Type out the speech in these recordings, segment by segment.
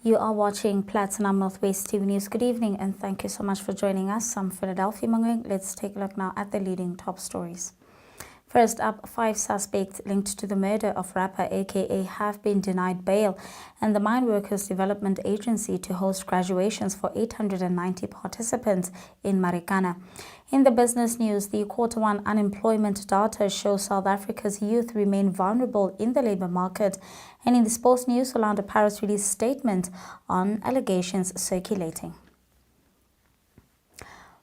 You are watching Platinum Northwest TV News. Good evening and thank you so much for joining us. I'm Philadelphia Mangoeng. Let's take a look now at the leading top stories. First up, 5 suspects linked to the murder of rapper AKA have been denied bail, and the Mineworkers Development Agency to host graduations for 890 participants in Marikana. In the business news, the Q1 unemployment data shows South Africa's youth remain vulnerable in the labour market. And in the sports news, Orlando Pirates released a statement on allegations circulating.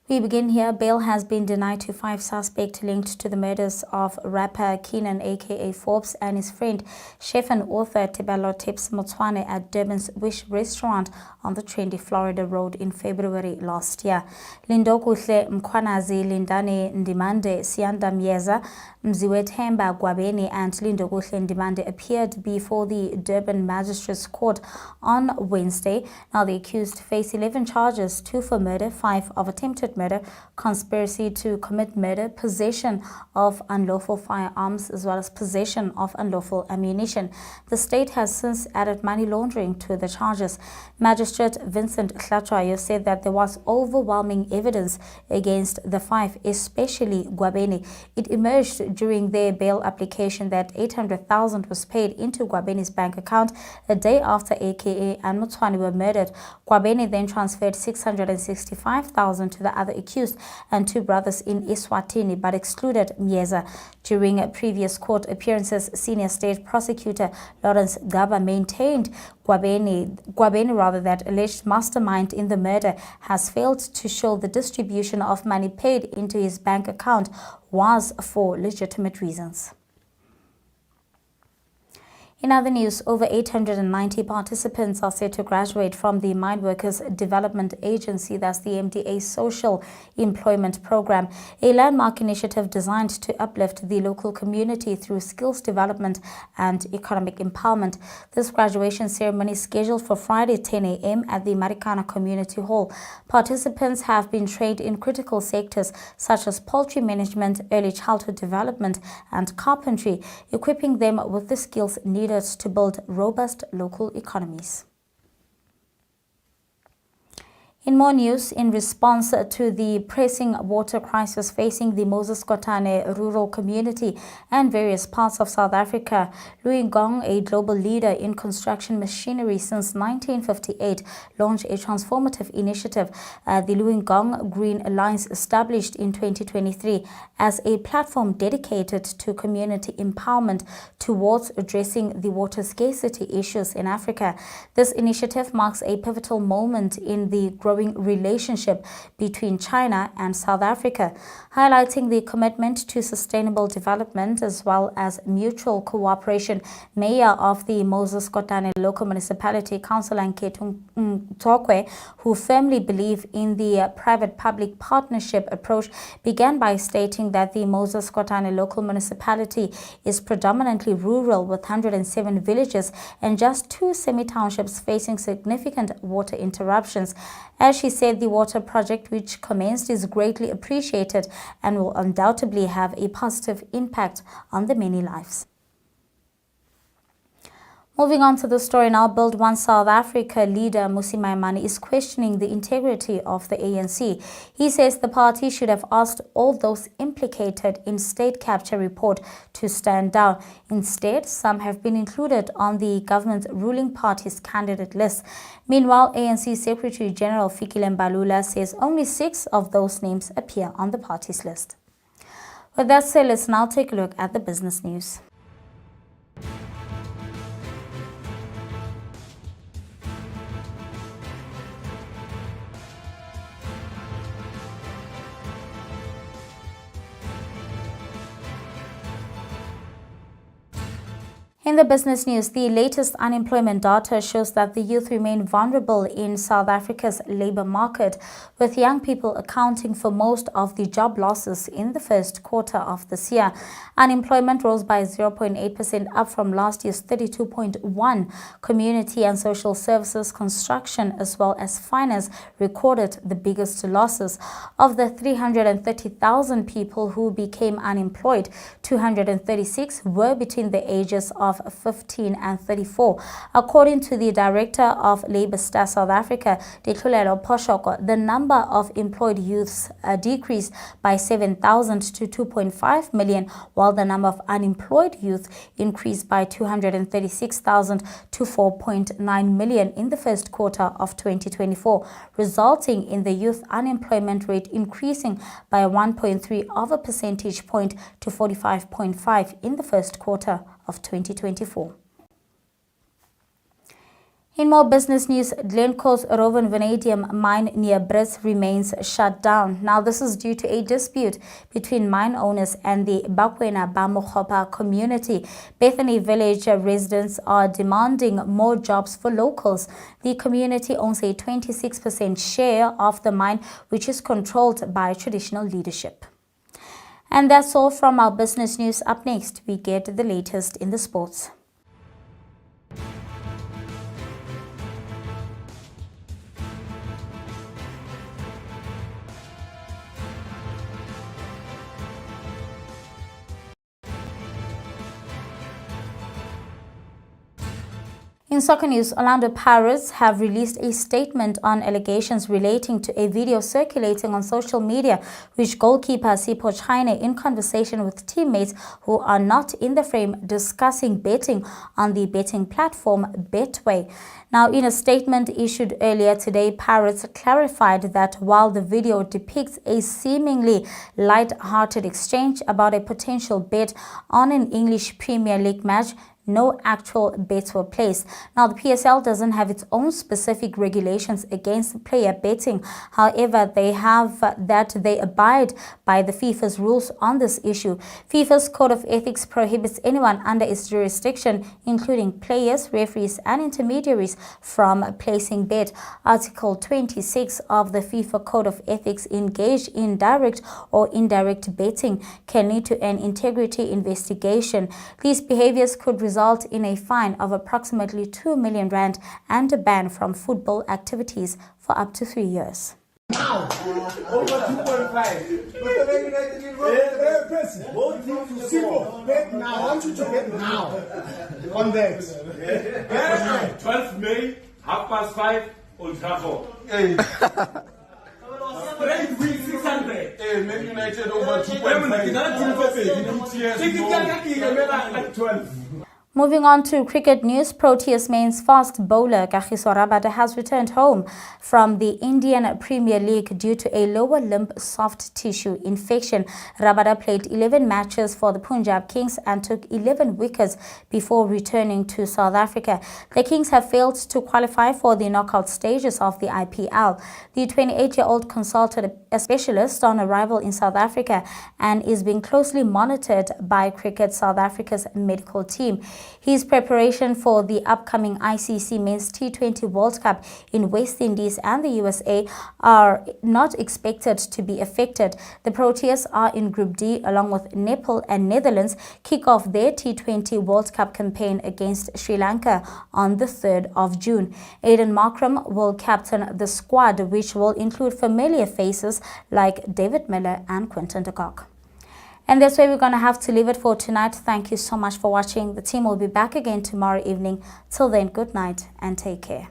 We begin here. Bail has been denied to 5 suspects linked to the murders of rapper Keenan aka Forbes and his friend, chef and author Tebelo Tips Motswane at Durban's Wish restaurant on the trendy Florida Road in February last year. Lindokuhle Mkhwanazi, Lindane Ndimande, Sianda Myeza, Mziwethemba Gwabeni and Lindokuhle Ndimande appeared before the Durban Magistrates Court on Wednesday. Now the accused face 11 charges, 2 for murder, 5 of attempted murder, conspiracy to commit murder, possession of unlawful firearms, as well as possession of unlawful ammunition. The state has since added money laundering to the charges. Magistrate Vincent Hlatshwayo said that there was overwhelming evidence against the 5, especially Gwabeni. It emerged during their bail application that 800,000 was paid into Gwabeni's bank account a day after AKA and Motswane were murdered. Gwabeni then transferred 665,000 to the other accused and 2 brothers in Eswatini, but excluded Myeza. During previous court appearances, senior state prosecutor Lawrence Gaba maintained Gwabeni, that alleged mastermind in the murder has failed to show the distribution of money paid into his bank account was for legitimate reasons. In other news, over 890 participants are set to graduate from the Mineworkers Development Agency, that's the MDA Social Employment Program, a landmark initiative designed to uplift the local community through skills development and economic empowerment. This graduation ceremony is scheduled for Friday 10 a.m. at the Marikana Community Hall. Participants have been trained in critical sectors such as poultry management, early childhood development, and carpentry, equipping them with the skills needed to build robust local economies. In more news, in response to the pressing water crisis facing the Moses Kotane rural community and various parts of South Africa, Luingong, a global leader in construction machinery since 1958, launched a transformative initiative, the Luingong Green Alliance, established in 2023 as a platform dedicated to community empowerment towards addressing the water scarcity issues in Africa. This initiative marks a pivotal moment in the growing relationship between China and South Africa, highlighting the commitment to sustainable development as well as mutual cooperation. Mayor of the Moses Kotane local municipality, Councillor Nketu Mtokwe, who firmly believe in the private-public partnership approach, began by stating that the Moses Kotane local municipality is predominantly rural with 107 villages and just 2 semi-townships facing significant water interruptions. As she said, the water project which commenced is greatly appreciated and will undoubtedly have a positive impact on the many lives. Moving on to the story now, Build One South Africa leader Mmusi Maimane is questioning the integrity of the ANC. He says the party should have asked all those implicated in state capture report to stand down. Instead, some have been included on the government ruling party's candidate list. Meanwhile, ANC Secretary General Fikile Mbalula says only 6 of those names appear on the party's list. With that said, let's now take a look at the business news. In the business news, the latest unemployment data shows that the youth remain vulnerable in South Africa's labour market, with young people accounting for most of the job losses in the first quarter of this year. Unemployment rose by 0.8%, up from last year's 32.1%. Community and social services, construction, as well as finance recorded the biggest losses. Of the 330,000 people who became unemployed, 236 were between the ages of of 15 and 34. According to the Director of Labour Star South Africa, Detlulelo Poshoko, the number of employed youths decreased by 7,000 to 2.5 million, while the number of unemployed youth increased by 236,000 to 4.9 million in the first quarter of 2024, resulting in the youth unemployment rate increasing by 1.3 of a percentage point to 45.5 in the first quarter of 2024. In more business news, Glencore's Rowan vanadium mine near Brits remains shut down. Now, this is due to a dispute between mine owners and the Bakwena Bamokgopa community. Bethany Village residents are demanding more jobs for locals. The community owns a 26% share of the mine, which is controlled by traditional leadership. And that's all from our business news. Up next, we get the latest in the sports. In soccer news, Orlando Pirates have released a statement on allegations relating to a video circulating on social media, which goalkeeper Sipho China, in conversation with teammates who are not in the frame, discussing betting on the betting platform Betway. Now, in a statement issued earlier today, Pirates clarified that while the video depicts a seemingly light-hearted exchange about a potential bet on an English Premier League match, no actual bets were placed. Now, the PSL doesn't have its own specific regulations against player betting. However, they have that they abide by the FIFA's rules on this issue. FIFA's Code of Ethics prohibits anyone under its jurisdiction, including players, referees, and intermediaries, from placing bet. Article 26 of the FIFA Code of Ethics engaged in direct or indirect betting can lead to an integrity investigation. These behaviors could result in a fine of approximately 2 million rand and a ban from football activities for up to 3 years. Now, over 2.5. Bet now. I want you to bet now on that. 12 May, 5:30 und Trafo. Straight win 600. Man United over 2.5. Moving on to cricket news, Proteas mains fast bowler Kagiso Rabada has returned home from the Indian Premier League due to a lower limb soft tissue infection. Rabada played 11 matches for the Punjab Kings and took 11 wickets before returning to South Africa. The Kings have failed to qualify for the knockout stages of the IPL. The 28-year-old consulted a specialist on arrival in South Africa and is being closely monitored by Cricket South Africa's medical team. His preparation for the upcoming ICC Men's T20 World Cup in West Indies and the USA are not expected to be affected. The Proteas are in Group D along with Nepal and Netherlands, kick off their T20 World Cup campaign against Sri Lanka on the 3rd of June. Aiden Markram will captain the squad, which will include familiar faces like David Miller and Quinton de Kock. And that's where we're going to have to leave it for tonight. Thank you so much for watching. The team will be back again tomorrow evening. Till then, good night and take care.